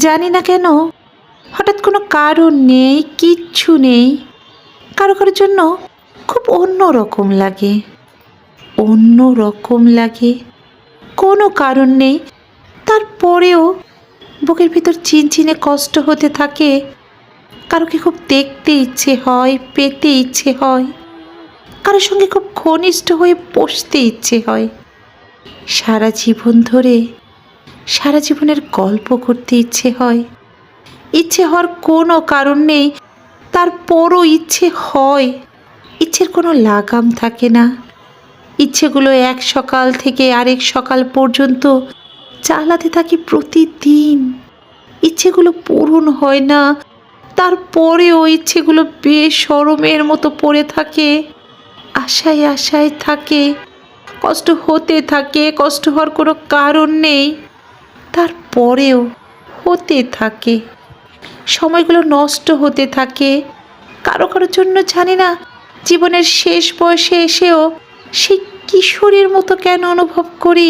জানি না কেন হঠাৎ কোনো কারণ নেই, কিচ্ছু নেই, কারো কারোর জন্য খুব অন্য রকম লাগে, অন্য রকম লাগে। কোনো কারণ নেই, তারপরেও বুকের ভিতর চিনচিনে কষ্ট হতে থাকে। কারোকে খুব দেখতে ইচ্ছে হয়, পেতে ইচ্ছে হয়, কারোর সঙ্গে খুব ঘনিষ্ঠ হয়ে বসতে ইচ্ছে হয়, সারা জীবন ধরে সারা জীবনের গল্প করতে ইচ্ছে হয়। ইচ্ছে হওয়ার কোনো কারণ নেই, তারপরও ইচ্ছে হয়। ইচ্ছের কোনো লাগাম থাকে না। ইচ্ছেগুলো এক সকাল থেকে আরেক সকাল পর্যন্ত চালাতে থাকি প্রতিদিন। ইচ্ছেগুলো পূরণ হয় না, তারপরেও ইচ্ছেগুলো বেশরমের মতো পড়ে থাকে, আশায় আশায় থাকে। কষ্ট হতে থাকে, কষ্ট হওয়ার কোনো কারণ নেই, তারপরেও হতে থাকে। সময়গুলো নষ্ট হতে থাকে। কারো কারোর জন্য জানি না জীবনের শেষ বয়সে এসেও সেই কিশোরীর মতো কেন অনুভব করি।